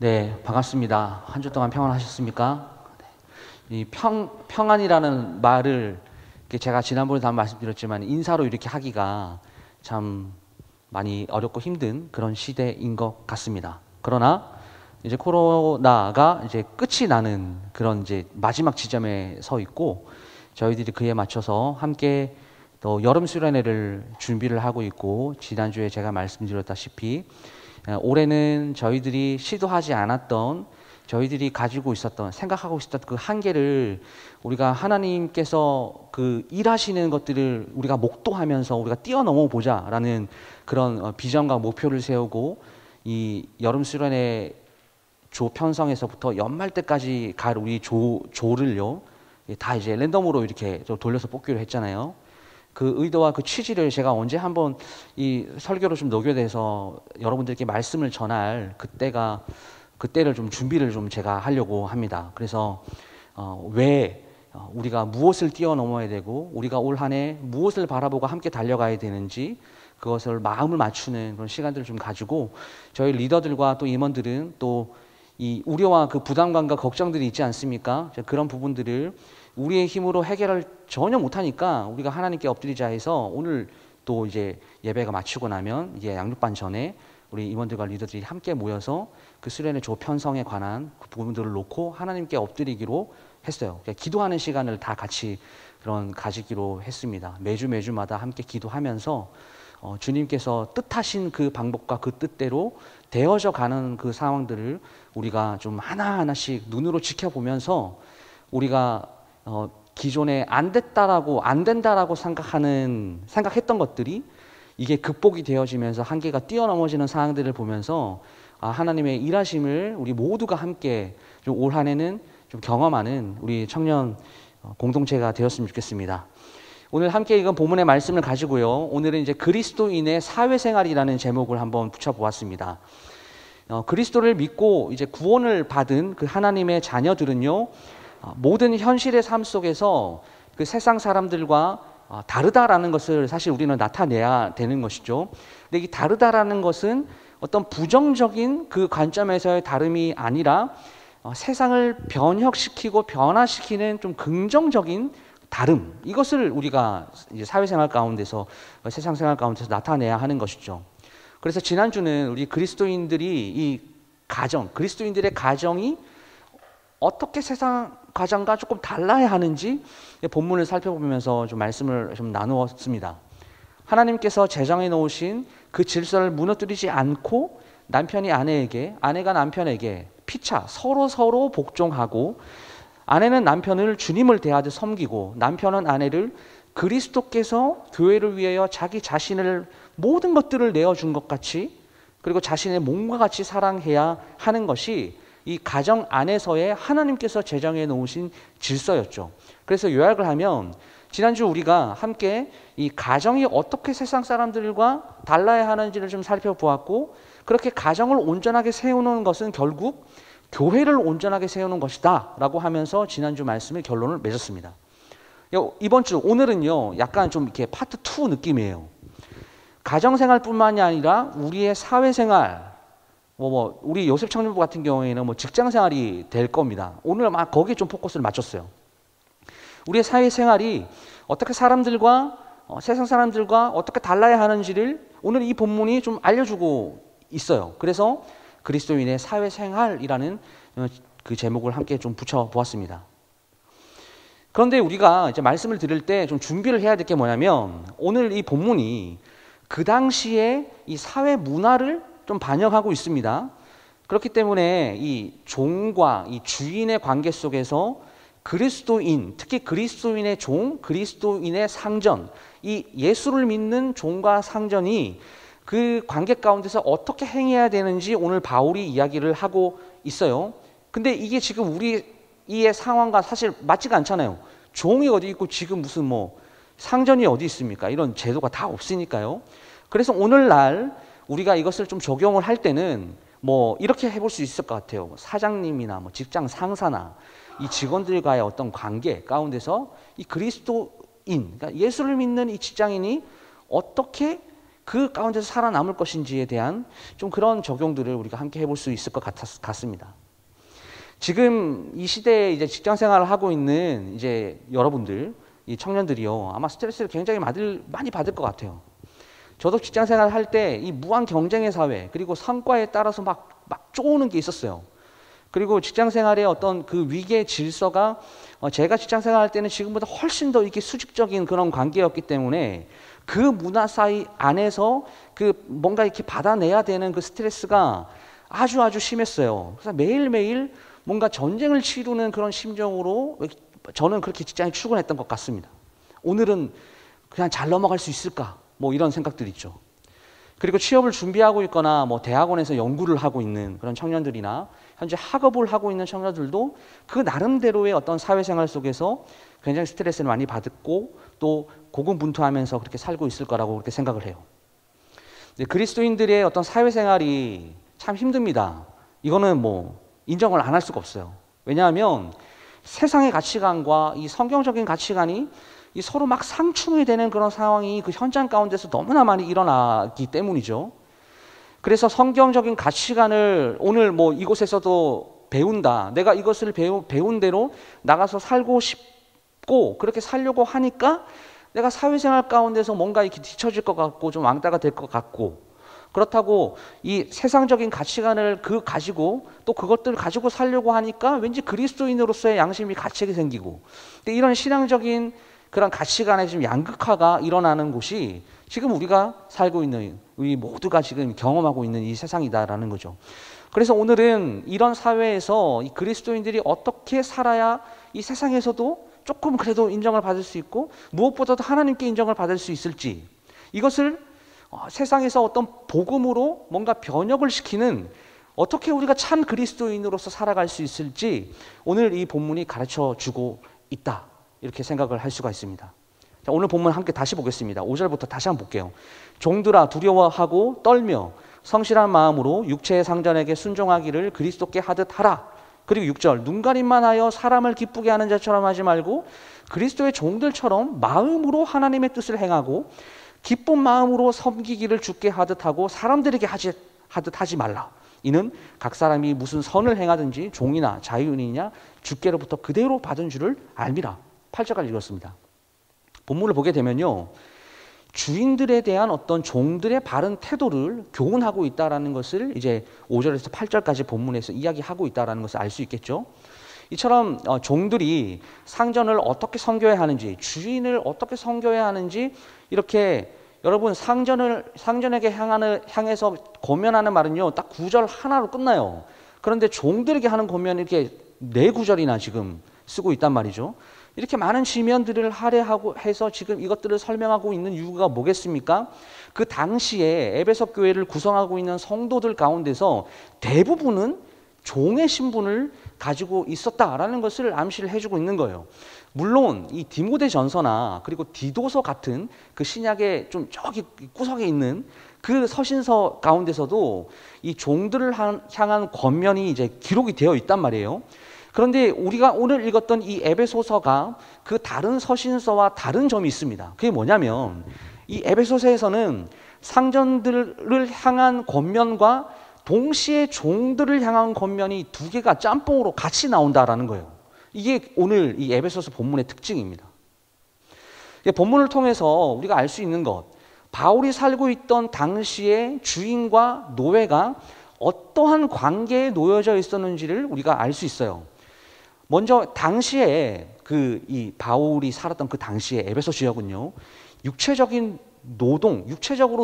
네, 반갑습니다. 한 주 동안 평안하셨습니까? 이 평안이라는 말을 제가 지난번에도 한번 말씀드렸지만 인사로 이렇게 하기가 참 많이 어렵고 힘든 그런 시대인 것 같습니다. 그러나 이제 코로나가 이제 끝이 나는 그런 이제 마지막 지점에 서 있고 저희들이 그에 맞춰서 함께 또 여름 수련회를 준비를 하고 있고 지난주에 제가 말씀드렸다시피 올해는 저희들이 시도하지 않았던 저희들이 가지고 있었던 생각하고 있었던 그 한계를 우리가 하나님께서 그 일하시는 것들을 우리가 목도하면서 우리가 뛰어넘어 보자라는 그런 비전과 목표를 세우고 이 여름 수련회 조 편성에서부터 연말 때까지 갈 우리 조를요 다 이제 랜덤으로 이렇게 좀 돌려서 뽑기로 했잖아요. 그 의도와 그 취지를 제가 언제 한번 이 설교로 좀 녹여내서 여러분들께 말씀을 전할 그때를 좀 준비를 좀 제가 하려고 합니다. 그래서 왜 우리가 무엇을 뛰어넘어야 되고 우리가 올 한 해 무엇을 바라보고 함께 달려가야 되는지 그것을 마음을 맞추는 그런 시간들을 좀 가지고 저희 리더들과 또 임원들은 또 이 우려와 그 부담감과 걱정들이 있지 않습니까? 그런 부분들을 우리의 힘으로 해결을 전혀 못하니까 우리가 하나님께 엎드리자 해서 오늘 또 이제 예배가 마치고 나면 이제 양육반 전에 우리 임원들과 리더들이 함께 모여서 그 수련회 조 편성에 관한 그 부분들을 놓고 하나님께 엎드리기로 했어요. 그러니까 기도하는 시간을 다 같이 그런 가지기로 했습니다. 매주마다 함께 기도하면서 주님께서 뜻하신 그 방법과 그 뜻대로 되어져 가는 그 상황들을 우리가 좀 하나하나씩 눈으로 지켜보면서 우리가 기존에 안 된다라고 생각했던 것들이 이게 극복이 되어지면서 한계가 뛰어넘어지는 상황들을 보면서 하나님의 일하심을 우리 모두가 함께 좀 올 한 해는 좀 경험하는 우리 청년 공동체가 되었으면 좋겠습니다. 오늘 함께 읽은 본문의 말씀을 가지고요. 오늘은 이제 그리스도인의 사회생활이라는 제목을 한번 붙여보았습니다. 그리스도를 믿고 이제 구원을 받은 그 하나님의 자녀들은요, 모든 현실의 삶 속에서 그 세상 사람들과 다르다라는 것을 사실 우리는 나타내야 되는 것이죠. 근데 이 다르다라는 것은 어떤 부정적인 그 관점에서의 다름이 아니라 세상을 변혁시키고 변화시키는 좀 긍정적인 다름, 이것을 우리가 이제 사회생활 가운데서 세상 생활 가운데서 나타내야 하는 것이죠. 그래서 지난주는 우리 그리스도인들의 가정이 어떻게 세상 가정과 조금 달라야 하는지 본문을 살펴보면서 좀 말씀을 좀 나누었습니다. 하나님께서 제정해 놓으신 그 질서를 무너뜨리지 않고 남편이 아내에게, 아내가 남편에게 피차 서로 복종하고 아내는 남편을 주님을 대하듯 섬기고 남편은 아내를 그리스도께서 교회를 위하여 자기 자신을 모든 것들을 내어준 것 같이 그리고 자신의 몸과 같이 사랑해야 하는 것이 이 가정 안에서의 하나님께서 제정해 놓으신 질서였죠. 그래서 요약을 하면 지난주 우리가 함께 이 가정이 어떻게 세상 사람들과 달라야 하는지를 좀 살펴보았고 그렇게 가정을 온전하게 세우는 것은 결국 교회를 온전하게 세우는 것이다 라고 하면서 지난주 말씀의 결론을 맺었습니다. 이번 주 오늘은요 약간 좀 이렇게 파트 2 느낌이에요. 가정생활뿐만이 아니라 우리의 사회생활 우리 요셉 청년부 같은 경우에는 직장생활이 될 겁니다. 오늘 막 거기에 좀 포커스를 맞췄어요. 우리의 사회생활이 어떻게 사람들과 세상 사람들과 어떻게 달라야 하는지를 오늘 이 본문이 좀 알려주고 있어요. 그래서 그리스도인의 사회생활이라는 그 제목을 함께 좀 붙여보았습니다. 그런데 우리가 이제 말씀을 들을 때 좀 준비를 해야 될 게 뭐냐면 오늘 이 본문이 그 당시에 이 사회 문화를 좀 반영하고 있습니다. 그렇기 때문에 이 종과 이 주인의 관계 속에서 그리스도인, 특히 그리스도인의 종, 그리스도인의 상전, 이 예수를 믿는 종과 상전이 그 관계 가운데서 어떻게 행해야 되는지 오늘 바울이 이야기를 하고 있어요. 근데 이게 지금 우리의 상황과 사실 맞지가 않잖아요. 종이 어디 있고 지금 무슨 상전이 어디 있습니까? 이런 제도가 다 없으니까요. 그래서 오늘날 우리가 이것을 좀 적용을 할 때는 이렇게 해볼 수 있을 것 같아요. 사장님이나 직장 상사나 이 직원들과의 어떤 관계 가운데서 이 그리스도인, 그러니까 예수를 믿는 이 직장인이 어떻게 그 가운데서 살아남을 것인지에 대한 좀 그런 적용들을 우리가 함께 해볼 수 있을 것 같습니다. 지금 이 시대에 이제 직장 생활을 하고 있는 이제 여러분들, 이 청년들이요, 아마 스트레스를 굉장히 많이 받을 것 같아요. 저도 직장 생활을 할 때 이 무한 경쟁의 사회, 그리고 성과에 따라서 막 쪼는 게 있었어요. 그리고 직장 생활의 어떤 그 위계의 질서가 제가 직장 생활할 때는 지금보다 훨씬 더 이렇게 수직적인 그런 관계였기 때문에 그 문화 사이 안에서 그 뭔가 이렇게 받아내야 되는 그 스트레스가 아주 심했어요. 그래서 매일매일 뭔가 전쟁을 치르는 그런 심정으로 저는 그렇게 직장에 출근했던 것 같습니다. 오늘은 그냥 잘 넘어갈 수 있을까? 뭐 이런 생각들 있죠. 그리고 취업을 준비하고 있거나 뭐 대학원에서 연구를 하고 있는 그런 청년들이나 현재 학업을 하고 있는 청년들도 그 나름대로의 어떤 사회생활 속에서 굉장히 스트레스를 많이 받고 또 고군분투하면서 그렇게 살고 있을 거라고 그렇게 생각을 해요. 그리스도인들의 어떤 사회생활이 참 힘듭니다. 이거는 뭐 인정을 안 할 수가 없어요. 왜냐하면 세상의 가치관과 이 성경적인 가치관이 이 서로 막 상충이 되는 그런 상황이 그 현장 가운데서 너무나 많이 일어나기 때문이죠. 그래서 성경적인 가치관을 오늘 뭐 이곳에서도 배운다. 내가 이것을 배운 대로 나가서 살고 싶고 그렇게 살려고 하니까 내가 사회생활 가운데서 뭔가 이렇게 뒤처질 것 같고 좀 왕따가 될 것 같고, 그렇다고 이 세상적인 가치관을 가지고 또 그것들을 가지고 살려고 하니까 왠지 그리스도인으로서의 양심이 가책이 생기고, 근데 이런 신앙적인 그런 가치관의 지금 양극화가 일어나는 곳이 지금 우리가 살고 있는, 우리 모두가 지금 경험하고 있는 이 세상이다라는 거죠. 그래서 오늘은 이런 사회에서 이 그리스도인들이 어떻게 살아야 이 세상에서도 조금 그래도 인정을 받을 수 있고 무엇보다도 하나님께 인정을 받을 수 있을지, 이것을 세상에서 어떤 복음으로 뭔가 변혁을 시키는, 어떻게 우리가 참 그리스도인으로서 살아갈 수 있을지 오늘 이 본문이 가르쳐 주고 있다, 이렇게 생각을 할 수가 있습니다. 자, 오늘 본문 함께 다시 보겠습니다. 5절부터 다시 한번 볼게요. 종들아 두려워하고 떨며 성실한 마음으로 육체의 상전에게 순종하기를 그리스도께 하듯 하라. 그리고 6절, 눈가림만 하여 사람을 기쁘게 하는 자처럼 하지 말고 그리스도의 종들처럼 마음으로 하나님의 뜻을 행하고 기쁜 마음으로 섬기기를 주께 하듯 하고 사람들에게 하듯 하지 말라. 이는 각 사람이 무슨 선을 행하든지 종이나 자유인이냐 주께로부터 그대로 받은 줄을 알미라. 8절까지 읽었습니다. 본문을 보게 되면요, 주인들에 대한 어떤 종들의 바른 태도를 교훈하고 있다는 것을 이제 5절에서 8절까지 본문에서 이야기하고 있다는 것을 알 수 있겠죠. 이처럼 종들이 상전을 어떻게 섬겨야 하는지, 주인을 어떻게 섬겨야 하는지, 이렇게 여러분 상전에게 향해서 권면하는 말은요 딱 9절 하나로 끝나요. 그런데 종들에게 하는 권면이 이렇게 4구절이나 지금 쓰고 있단 말이죠. 이렇게 많은 지면들을 할애하고 해서 지금 이것들을 설명하고 있는 이유가 뭐겠습니까? 그 당시에 에베소 교회를 구성하고 있는 성도들 가운데서 대부분은 종의 신분을 가지고 있었다라는 것을 암시를 해주고 있는 거예요. 물론 이 디모데전서나 그리고 디도서 같은 그 신약의 좀 저기 구석에 있는 그 서신서 가운데서도 이 종들을 향한 권면이 이제 기록이 되어 있단 말이에요. 그런데 우리가 오늘 읽었던 이 에베소서가 그 다른 서신서와 다른 점이 있습니다. 그게 뭐냐면 이 에베소서에서는 상전들을 향한 권면과 동시에 종들을 향한 권면이 2개가 짬뽕으로 같이 나온다라는 거예요. 이게 오늘 이 에베소서 본문의 특징입니다. 본문을 통해서 우리가 알 수 있는 것, 바울이 살고 있던 당시의 주인과 노예가 어떠한 관계에 놓여져 있었는지를 우리가 알 수 있어요. 먼저 당시에 이 바울이 살았던 그 당시에 에베소 지역은요, 육체적으로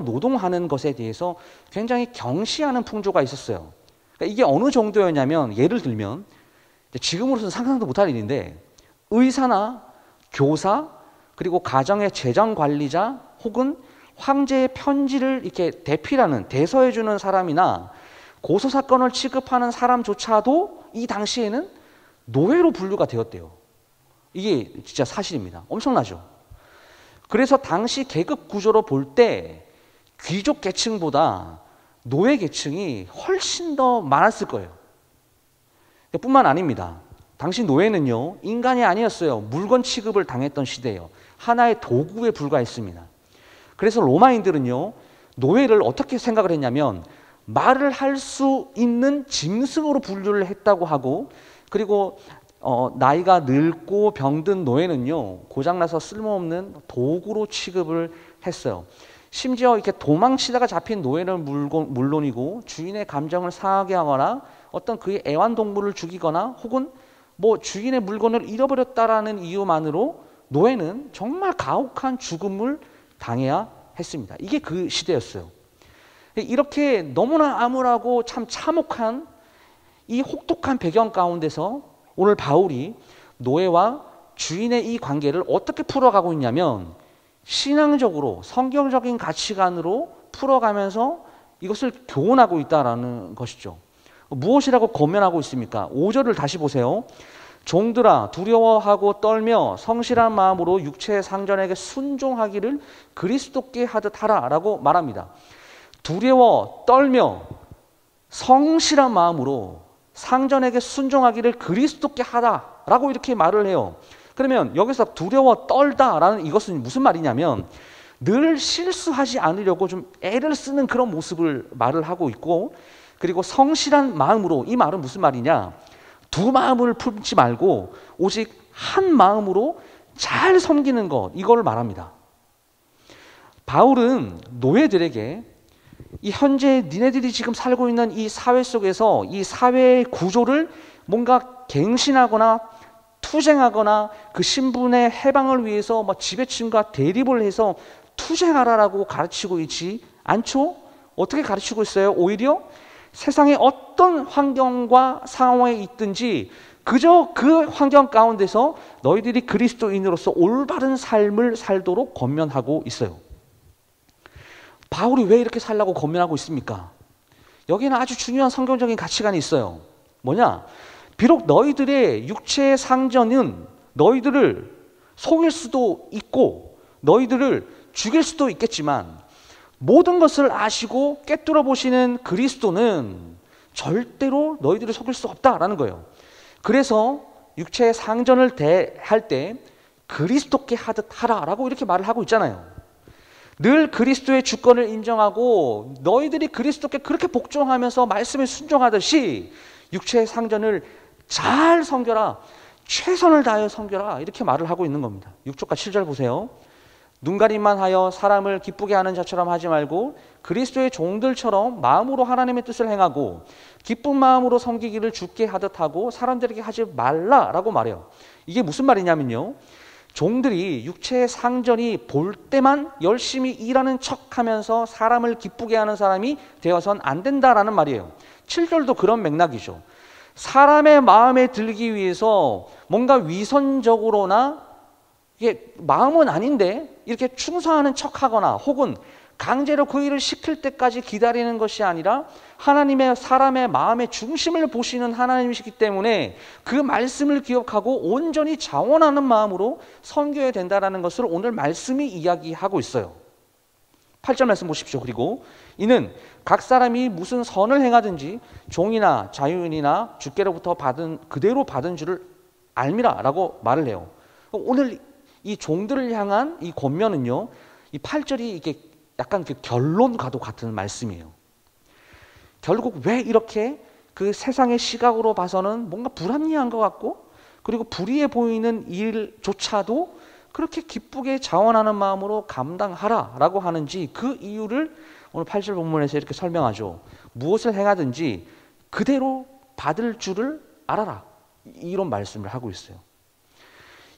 노동하는 것에 대해서 굉장히 경시하는 풍조가 있었어요. 그러니까 이게 어느 정도였냐면, 예를 들면 지금으로서는 상상도 못할 일인데 의사나 교사 그리고 가정의 재정 관리자 혹은 황제의 편지를 이렇게 대필하는, 대서해주는 사람이나 고소사건을 취급하는 사람조차도 이 당시에는 노예로 분류가 되었대요. 이게 진짜 사실입니다. 엄청나죠? 그래서 당시 계급 구조로 볼 때 귀족 계층보다 노예 계층이 훨씬 더 많았을 거예요. 뿐만 아닙니다. 당시 노예는요, 인간이 아니었어요. 물건 취급을 당했던 시대예요. 하나의 도구에 불과했습니다. 그래서 로마인들은요, 노예를 어떻게 생각을 했냐면 말을 할 수 있는 짐승으로 분류를 했다고 하고, 그리고 나이가 늙고 병든 노예는요 고장나서 쓸모없는 도구로 취급을 했어요. 심지어 이렇게 도망치다가 잡힌 노예는 물론이고 주인의 감정을 상하게 하거나 어떤 그의 애완동물을 죽이거나 혹은 뭐 주인의 물건을 잃어버렸다라는 이유만으로 노예는 정말 가혹한 죽음을 당해야 했습니다. 이게 그 시대였어요. 이렇게 너무나 암울하고 참 참혹한 이 혹독한 배경 가운데서 오늘 바울이 노예와 주인의 이 관계를 어떻게 풀어가고 있냐면 신앙적으로 성경적인 가치관으로 풀어가면서 이것을 교훈하고 있다라는 것이죠. 무엇이라고 권면하고 있습니까? 5절을 다시 보세요. 종들아 두려워하고 떨며 성실한 마음으로 육체의 상전에게 순종하기를 그리스도께 하듯 하라라고 말합니다. 두려워 떨며 성실한 마음으로 상전에게 순종하기를 그리스도께 하라라고 이렇게 말을 해요. 그러면 여기서 두려워 떨다라는 이것은 무슨 말이냐면 늘 실수하지 않으려고 좀 애를 쓰는 그런 모습을 말을 하고 있고, 그리고 성실한 마음으로, 이 말은 무슨 말이냐, 두 마음을 품지 말고 오직 한 마음으로 잘 섬기는 것, 이걸 말합니다. 바울은 노예들에게 이 현재 니네들이 지금 살고 있는 이 사회 속에서 이 사회의 구조를 뭔가 갱신하거나 투쟁하거나 그 신분의 해방을 위해서 뭐 지배층과 대립을 해서 투쟁하라라고 가르치고 있지 않죠? 어떻게 가르치고 있어요? 오히려 세상의 어떤 환경과 상황에 있든지 그저 그 환경 가운데서 너희들이 그리스도인으로서 올바른 삶을 살도록 권면하고 있어요. 바울이 왜 이렇게 살라고 권면하고 있습니까? 여기는 아주 중요한 성경적인 가치관이 있어요. 뭐냐? 비록 너희들의 육체의 상전은 너희들을 속일 수도 있고 너희들을 죽일 수도 있겠지만 모든 것을 아시고 꿰뚫어 보시는 그리스도는 절대로 너희들을 속일 수 없다라는 거예요. 그래서 육체의 상전을 대할 때 그리스도께 하듯 하라라고 이렇게 말을 하고 있잖아요. 늘 그리스도의 주권을 인정하고 너희들이 그리스도께 그렇게 복종하면서 말씀에 순종하듯이 육체의 상전을 잘 섬겨라, 최선을 다하여 섬겨라, 이렇게 말을 하고 있는 겁니다. 6절과 7절 보세요. 눈가림만 하여 사람을 기쁘게 하는 자처럼 하지 말고 그리스도의 종들처럼 마음으로 하나님의 뜻을 행하고 기쁜 마음으로 섬기기를 주께 하듯 하고 사람들에게 하지 말라라고 말해요. 이게 무슨 말이냐면요, 종들이 육체의 상전이 볼 때만 열심히 일하는 척하면서 사람을 기쁘게 하는 사람이 되어선 안 된다라는 말이에요. 7절도 그런 맥락이죠. 사람의 마음에 들기 위해서 뭔가 위선적으로나 이게 마음은 아닌데 이렇게 충성하는 척하거나 혹은 강제로 그 일을 시킬 때까지 기다리는 것이 아니라 하나님의 사람의 마음의 중심을 보시는 하나님이시기 때문에 그 말씀을 기억하고 온전히 자원하는 마음으로 섬겨야 된다는 것을 오늘 말씀이 이야기하고 있어요. 8절 말씀 보십시오. 그리고 이는 각 사람이 무슨 선을 행하든지 종이나 자유인이나 주께로부터 그대로 받은 줄을 알미라 라고 말을 해요. 오늘 이 종들을 향한 이 권면은요, 이 8절이 이게 약간 그 결론과도 같은 말씀이에요. 결국 왜 이렇게 그 세상의 시각으로 봐서는 뭔가 불합리한 것 같고 그리고 불의해 보이는 일조차도 그렇게 기쁘게 자원하는 마음으로 감당하라라고 하는지 그 이유를 오늘 8절 본문에서 이렇게 설명하죠. 무엇을 행하든지 그대로 받을 줄을 알아라, 이런 말씀을 하고 있어요.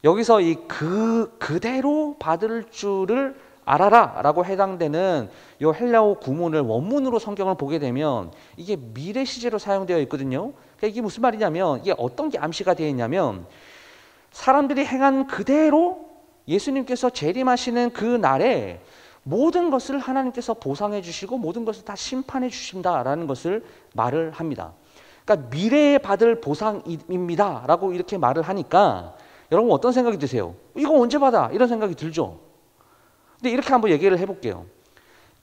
여기서 이 그대로 받을 줄을 알아라라고 해당되는 이 헬라어 구문을 원문으로 성경을 보게 되면 이게 미래 시제로 사용되어 있거든요. 그러니까 이게 무슨 말이냐면 이게 어떤 게 암시가 되어 있냐면 사람들이 행한 그대로 예수님께서 재림하시는 그 날에 모든 것을 하나님께서 보상해 주시고 모든 것을 다 심판해 주신다라는 것을 말을 합니다. 그러니까 미래에 받을 보상입니다 라고 이렇게 말을 하니까 여러분 어떤 생각이 드세요? 이거 언제 받아? 이런 생각이 들죠. 근데 이렇게 한번 얘기를 해볼게요.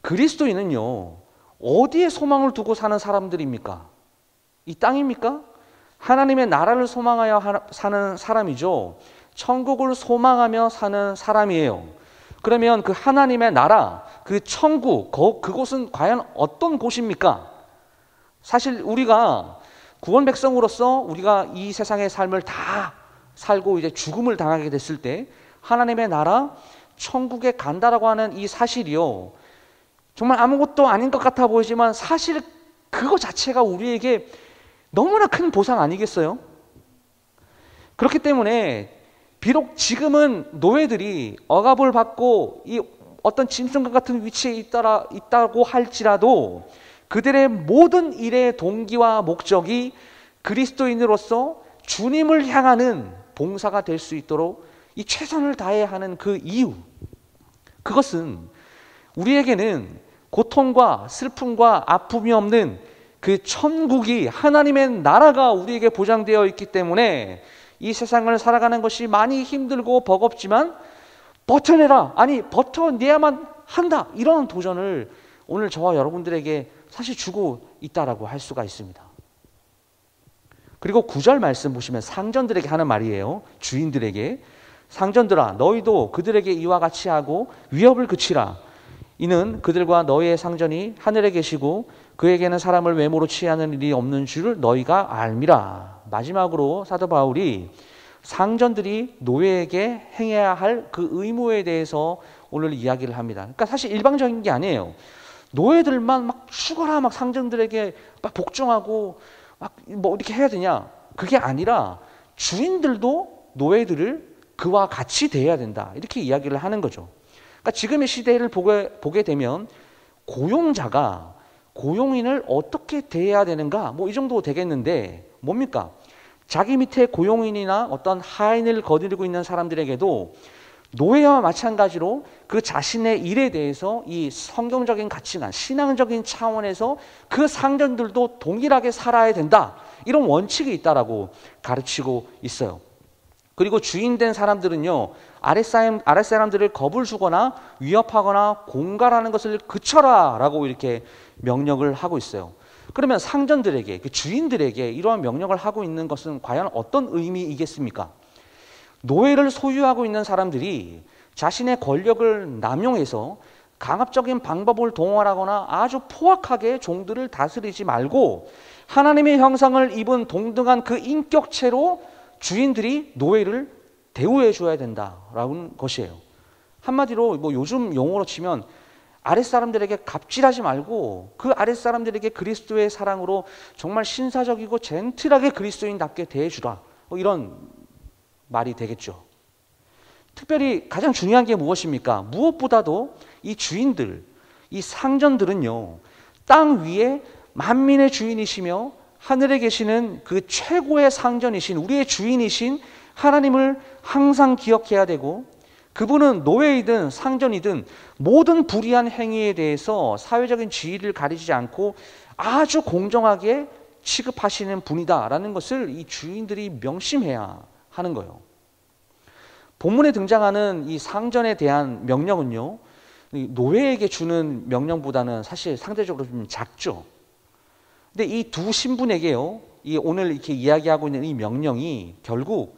그리스도인은요 어디에 소망을 두고 사는 사람들입니까? 이 땅입니까? 하나님의 나라를 소망하여 사는 사람이죠. 천국을 소망하며 사는 사람이에요. 그러면 그 하나님의 나라, 그 천국, 그곳은 과연 어떤 곳입니까? 사실 우리가 구원 백성으로서 우리가 이 세상의 삶을 다 살고 이제 죽음을 당하게 됐을 때 하나님의 나라, 천국에 간다라고 하는 이 사실이요, 정말 아무것도 아닌 것 같아 보이지만 사실 그거 자체가 우리에게 너무나 큰 보상 아니겠어요? 그렇기 때문에 비록 지금은 노예들이 억압을 받고 이 어떤 짐승과 같은 위치에 있다고 할지라도 그들의 모든 일의 동기와 목적이 그리스도인으로서 주님을 향하는 봉사가 될 수 있도록 이 최선을 다해야 하는 그 이유, 그것은 우리에게는 고통과 슬픔과 아픔이 없는 그 천국이, 하나님의 나라가 우리에게 보장되어 있기 때문에 이 세상을 살아가는 것이 많이 힘들고 버겁지만 버텨내라, 아니 버텨내야만 한다, 이런 도전을 오늘 저와 여러분들에게 사실 주고 있다라고 할 수가 있습니다. 그리고 9절 말씀 보시면 상전들에게 하는 말이에요. 주인들에게, 상전들아 너희도 그들에게 이와 같이 하고 위협을 그치라. 이는 그들과 너희의 상전이 하늘에 계시고 그에게는 사람을 외모로 취하는 일이 없는 줄 너희가 알미라. 마지막으로 사도 바울이 상전들이 노예에게 행해야 할 그 의무에 대해서 오늘 이야기를 합니다. 그러니까 사실 일방적인 게 아니에요. 노예들만 막 죽어라 막 상전들에게 막 복종하고 막 뭐 이렇게 해야 되냐, 그게 아니라 주인들도 노예들을 그와 같이 대해야 된다, 이렇게 이야기를 하는 거죠. 그러니까 지금의 시대를 보게 되면 고용자가 고용인을 어떻게 대해야 되는가, 뭐 이 정도 되겠는데 뭡니까? 자기 밑에 고용인이나 어떤 하인을 거느리고 있는 사람들에게도 노예와 마찬가지로 그 자신의 일에 대해서 이 성경적인 가치관, 신앙적인 차원에서 그 상전들도 동일하게 살아야 된다, 이런 원칙이 있다라고 가르치고 있어요. 그리고 주인된 사람들은요, 아랫사람들을 겁을 주거나 위협하거나 공갈하는 것을 그쳐라 라고 이렇게 명령을 하고 있어요. 그러면 상전들에게, 그 주인들에게 이러한 명령을 하고 있는 것은 과연 어떤 의미이겠습니까? 노예를 소유하고 있는 사람들이 자신의 권력을 남용해서 강압적인 방법을 동원하거나 아주 포악하게 종들을 다스리지 말고 하나님의 형상을 입은 동등한 그 인격체로 주인들이 노예를 대우해 줘야 된다라는 것이에요. 한마디로 뭐 요즘 용어로 치면 아랫사람들에게 갑질하지 말고 그 아랫사람들에게 그리스도의 사랑으로 정말 신사적이고 젠틀하게 그리스도인답게 대해주라, 뭐 이런 말이 되겠죠. 특별히 가장 중요한 게 무엇입니까? 무엇보다도 이 주인들, 이 상전들은요, 땅 위에 만민의 주인이시며 하늘에 계시는 그 최고의 상전이신, 우리의 주인이신 하나님을 항상 기억해야 되고, 그분은 노예이든 상전이든 모든 불의한 행위에 대해서 사회적인 지위를 가리지 않고 아주 공정하게 취급하시는 분이다라는 것을 이 주인들이 명심해야 하는 거예요. 본문에 등장하는 이 상전에 대한 명령은요, 노예에게 주는 명령보다는 사실 상대적으로 좀 작죠. 근데 이 두 신분에게요, 이 오늘 이렇게 이야기하고 있는 이 명령이 결국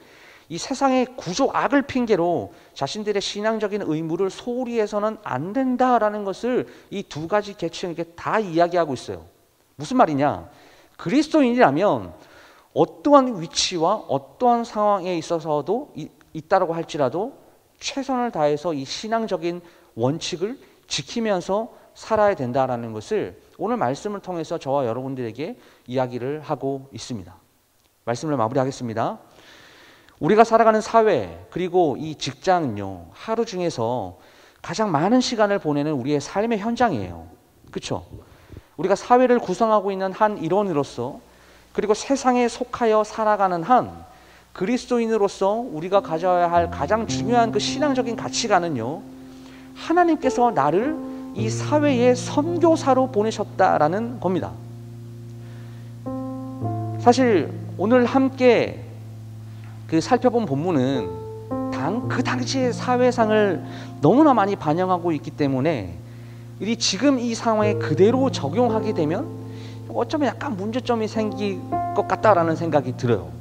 이 세상의 구조 악을 핑계로 자신들의 신앙적인 의무를 소홀히 해서는 안 된다라는 것을 이 두 가지 계층에게 다 이야기하고 있어요. 무슨 말이냐? 그리스도인이라면 어떠한 위치와 어떠한 상황에 있어서도 있다라고 할지라도 최선을 다해서 이 신앙적인 원칙을 지키면서 살아야 된다라는 것을 오늘 말씀을 통해서 저와 여러분들에게 이야기를 하고 있습니다. 말씀을 마무리하겠습니다. 우리가 살아가는 사회, 그리고 이 직장은요, 하루 중에서 가장 많은 시간을 보내는 우리의 삶의 현장이에요. 그렇죠? 우리가 사회를 구성하고 있는 한 일원으로서, 그리고 세상에 속하여 살아가는 한 그리스도인으로서 우리가 가져야 할 가장 중요한 그 신앙적인 가치관은요, 하나님께서 나를 이 사회의 선교사로 보내셨다라는 겁니다. 사실 오늘 함께 살펴본 본문은 그 당시의 사회상을 너무나 많이 반영하고 있기 때문에 지금 이 상황에 그대로 적용하게 되면 어쩌면 약간 문제점이 생길 것 같다라는 생각이 들어요.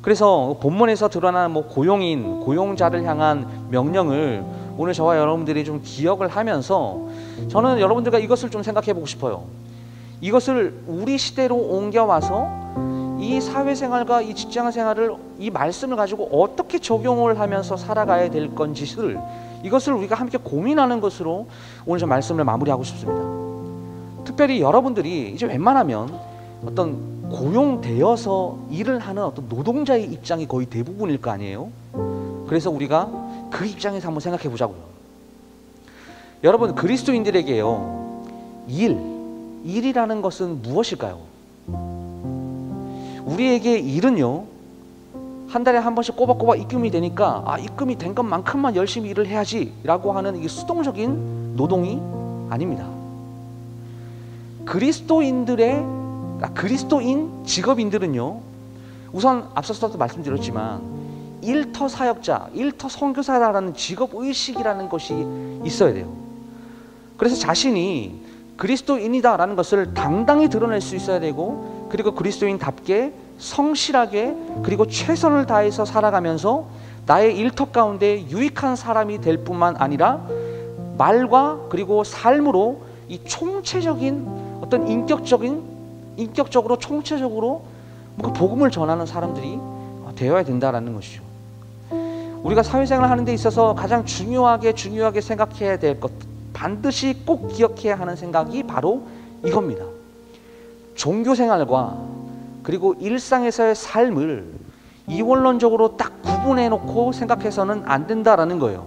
그래서 본문에서 드러나는 고용인, 고용자를 향한 명령을 오늘 저와 여러분들이 좀 기억을 하면서 저는 여러분들과 이것을 좀 생각해 보고 싶어요. 이것을 우리 시대로 옮겨와서 이 사회생활과 이 직장생활을 이 말씀을 가지고 어떻게 적용을 하면서 살아가야 될 건지를 이것을 우리가 함께 고민하는 것으로 오늘 저 말씀을 마무리하고 싶습니다. 특별히 여러분들이 이제 웬만하면 어떤 고용되어서 일을 하는 어떤 노동자의 입장이 거의 대부분일 거 아니에요. 그래서 우리가 그 입장에서 한번 생각해 보자고요. 여러분, 그리스도인들에게요, 일이라는 것은 무엇일까요? 우리에게 일은요, 한 달에 한 번씩 꼬박꼬박 입금이 되니까 입금이 된 것만큼만 열심히 일을 해야지 라고 하는 이게 수동적인 노동이 아닙니다. 그리스도인 직업인들은요, 우선 앞서서도 말씀드렸지만 일터 사역자, 일터 선교사라는 직업의식이라는 것이 있어야 돼요. 그래서 자신이 그리스도인이다라는 것을 당당히 드러낼 수 있어야 되고, 그리고 그리스도인답게 성실하게 그리고 최선을 다해서 살아가면서 나의 일터 가운데 유익한 사람이 될 뿐만 아니라 말과 그리고 삶으로 이 총체적인 어떤 인격적으로 총체적으로 뭔가 복음을 전하는 사람들이 되어야 된다라는 것이죠. 우리가 사회생활을 하는 데 있어서 가장 중요하게 생각해야 될 것, 반드시 꼭 기억해야 하는 생각이 바로 이겁니다. 종교생활과 그리고 일상에서의 삶을 이원론적으로 딱 구분해 놓고 생각해서는 안 된다라는 거예요.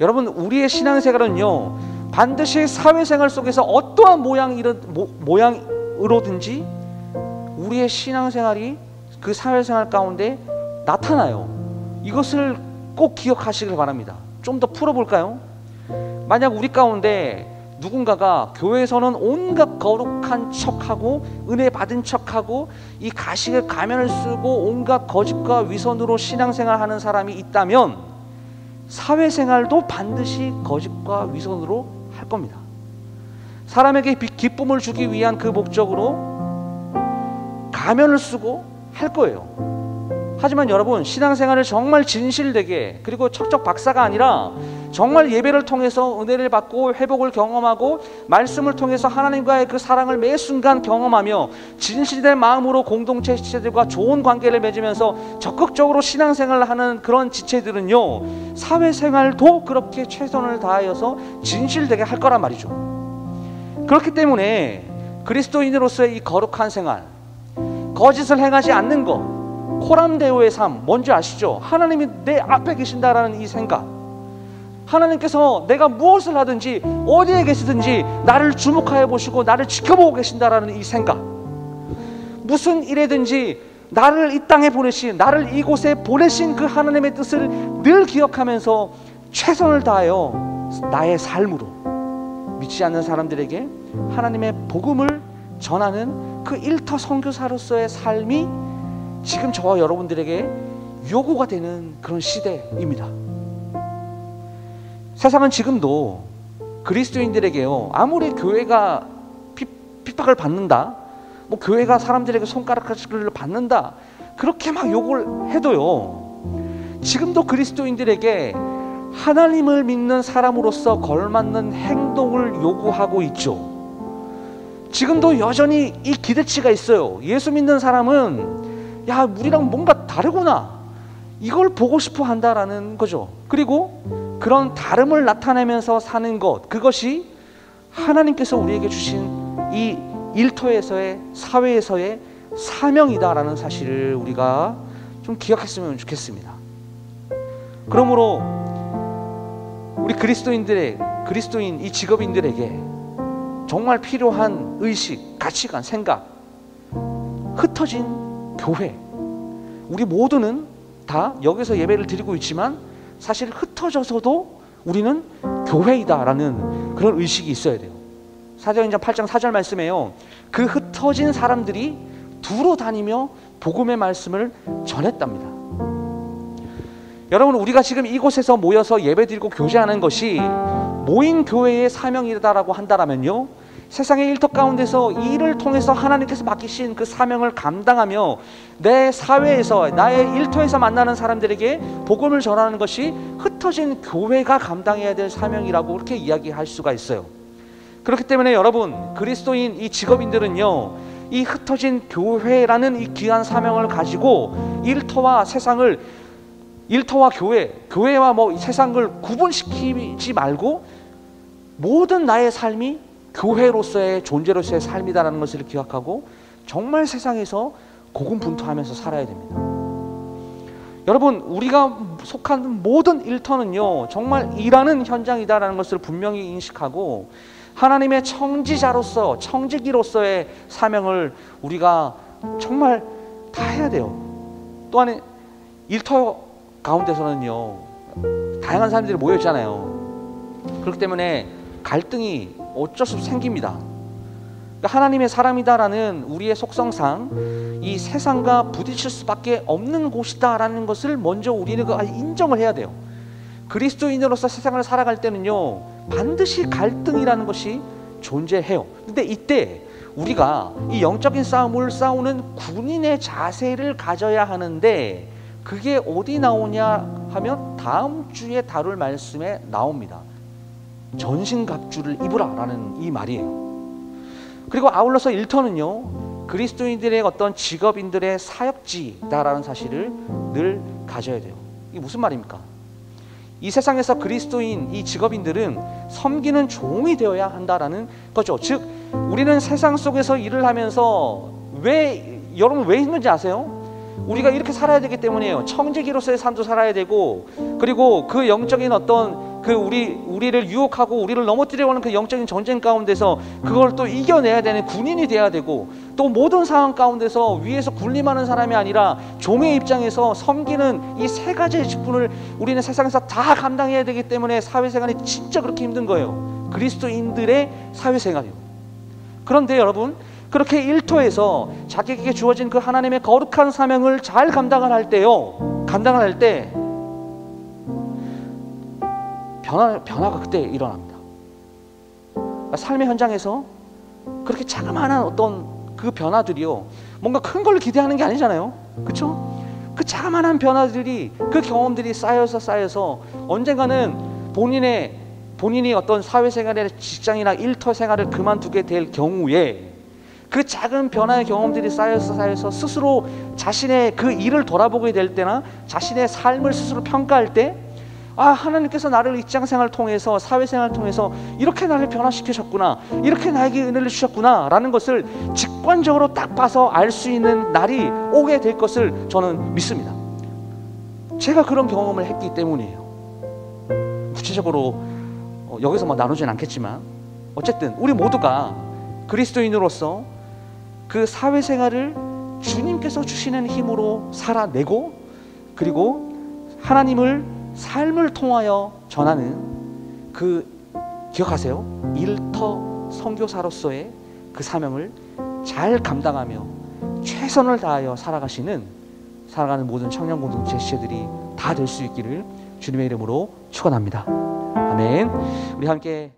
여러분, 우리의 신앙생활은요, 반드시 사회생활 속에서 어떠한 모양으로든지 우리의 신앙생활이 그 사회생활 가운데 나타나요. 이것을 꼭 기억하시길 바랍니다. 좀 더 풀어볼까요? 만약 우리 가운데 누군가가 교회에서는 온갖 거룩한 척하고 은혜 받은 척하고 이 가식의 가면을 쓰고 온갖 거짓과 위선으로 신앙생활하는 사람이 있다면 사회생활도 반드시 거짓과 위선으로 할 겁니다. 사람에게 기쁨을 주기 위한 그 목적으로 가면을 쓰고 할 거예요. 하지만 여러분, 신앙생활을 정말 진실되게, 그리고 척척 박사가 아니라 정말 예배를 통해서 은혜를 받고 회복을 경험하고 말씀을 통해서 하나님과의 그 사랑을 매 순간 경험하며 진실된 마음으로 공동체 지체들과 좋은 관계를 맺으면서 적극적으로 신앙생활을 하는 그런 지체들은요, 사회생활도 그렇게 최선을 다하여서 진실되게 할 거란 말이죠. 그렇기 때문에 그리스도인으로서의 이 거룩한 생활, 거짓을 행하지 않는 것, 코람데오의 삶, 뭔지 아시죠? 하나님이 내 앞에 계신다라는 이 생각, 하나님께서 내가 무엇을 하든지 어디에 계시든지 나를 주목하여 보시고 나를 지켜보고 계신다라는 이 생각, 무슨 일에든지 나를 이 땅에 보내신, 나를 이곳에 보내신 그 하나님의 뜻을 늘 기억하면서 최선을 다하여 나의 삶으로 믿지 않는 사람들에게 하나님의 복음을 전하는 그 일터 선교사로서의 삶이 지금 저와 여러분들에게 요구가 되는 그런 시대입니다. 세상은 지금도 그리스도인들에게요, 아무리 교회가 핍박을 받는다, 뭐 교회가 사람들에게 손가락질을 받는다, 그렇게 막 욕을 해도요, 지금도 그리스도인들에게 하나님을 믿는 사람으로서 걸맞는 행동을 요구하고 있죠. 지금도 여전히 이 기대치가 있어요. 예수 믿는 사람은 야, 우리랑 뭔가 다르구나, 이걸 보고 싶어 한다라는 거죠. 그리고 그런 다름을 나타내면서 사는 것, 그것이 하나님께서 우리에게 주신 이 일터에서의, 사회에서의 사명이다라는 사실을 우리가 좀 기억했으면 좋겠습니다. 그러므로 우리 그리스도인 이 직업인들에게 정말 필요한 의식, 가치관, 생각, 흩어진 교회, 우리 모두는 다 여기서 예배를 드리고 있지만 사실 흩어져서도 우리는 교회이다라는 그런 의식이 있어야 돼요. 사도행전 8장 4절 말씀에요, 그 흩어진 사람들이 두루 다니며 복음의 말씀을 전했답니다. 여러분, 우리가 지금 이곳에서 모여서 예배 드리고 교제하는 것이 모인 교회의 사명이다라고 한다면요, 세상의 일터 가운데서 일을 통해서 하나님께서 맡기신 그 사명을 감당하며 내 사회에서, 나의 일터에서 만나는 사람들에게 복음을 전하는 것이 흩어진 교회가 감당해야 될 사명이라고 그렇게 이야기할 수가 있어요. 그렇기 때문에 여러분, 그리스도인 이 직업인들은요, 이 흩어진 교회라는 이 귀한 사명을 가지고 일터와 세상을, 일터와 교회와 뭐 세상을 구분시키지 말고 모든 나의 삶이 교회로서의 존재로서의 삶이다라는 것을 기억하고 정말 세상에서 고군분투하면서 살아야 됩니다. 여러분, 우리가 속한 모든 일터는요, 정말 일하는 현장이다라는 것을 분명히 인식하고 하나님의 청지자로서, 청지기로서의 사명을 우리가 정말 다 해야 돼요. 또한 일터 가운데서는요, 다양한 사람들이 모여 있잖아요. 그렇기 때문에 갈등이 어쩔 수 없이 생깁니다. 하나님의 사람이다라는 우리의 속성상 이 세상과 부딪힐 수밖에 없는 곳이다라는 것을 먼저 우리는 인정을 해야 돼요. 그리스도인으로서 세상을 살아갈 때는요, 반드시 갈등이라는 것이 존재해요. 근데 이때 우리가 이 영적인 싸움을 싸우는 군인의 자세를 가져야 하는데, 그게 어디 나오냐 하면 다음 주에 다룰 말씀에 나옵니다. 전신갑주를 입으라라는 이 말이에요. 그리고 아울러서 일터는요, 그리스도인들의 어떤 직업인들의 사역지다라는 사실을 늘 가져야 돼요. 이게 무슨 말입니까? 이 세상에서 그리스도인 이 직업인들은 섬기는 종이 되어야 한다라는 거죠. 즉, 우리는 세상 속에서 일을 하면서 여러분 왜 힘든지 아세요? 우리가 이렇게 살아야 되기 때문이에요. 청지기로서의 삶도 살아야 되고, 그리고 그 영적인 어떤 그 우리를 유혹하고 우리를 넘어뜨리려고 하는 그 영적인 전쟁 가운데서 그걸 또 이겨내야 되는 군인이 돼야 되고, 또 모든 상황 가운데서 위에서 군림하는 사람이 아니라 종의 입장에서 섬기는 이 세 가지의 직분을 우리는 세상에서 다 감당해야 되기 때문에 사회생활이 진짜 그렇게 힘든 거예요. 그리스도인들의 사회생활이요. 그런데 여러분, 그렇게 일터에서 자기에게 주어진 그 하나님의 거룩한 사명을 잘 감당을 할 때 변화가 그때 일어납니다. 삶의 현장에서 그렇게 자그마한 어떤 그 변화들이요, 뭔가 큰 걸 기대하는 게 아니잖아요. 그렇죠? 그 자그마한 변화들이, 그 경험들이 쌓여서 언젠가는 본인이 어떤 사회생활이나 직장이나 일터 생활을 그만두게 될 경우에 그 작은 변화의 경험들이 쌓여서 스스로 자신의 그 일을 돌아보게 될 때나 자신의 삶을 스스로 평가할 때, 아, 하나님께서 나를 직장생활을 통해서, 사회생활을 통해서 이렇게 나를 변화시키셨구나, 이렇게 나에게 은혜를 주셨구나 라는 것을 직관적으로 딱 봐서 알 수 있는 날이 오게 될 것을 저는 믿습니다. 제가 그런 경험을 했기 때문이에요. 구체적으로 여기서 나누진 않겠지만, 어쨌든 우리 모두가 그리스도인으로서 그 사회생활을 주님께서 주시는 힘으로 살아내고, 그리고 하나님을 삶을 통하여 전하는 그, 기억하세요, 일터 선교사로서의 그 사명을 잘 감당하며 최선을 다하여 살아가는 모든 청년 공동체 지체들이 다 될 수 있기를 주님의 이름으로 축원합니다. 아멘. 우리 함께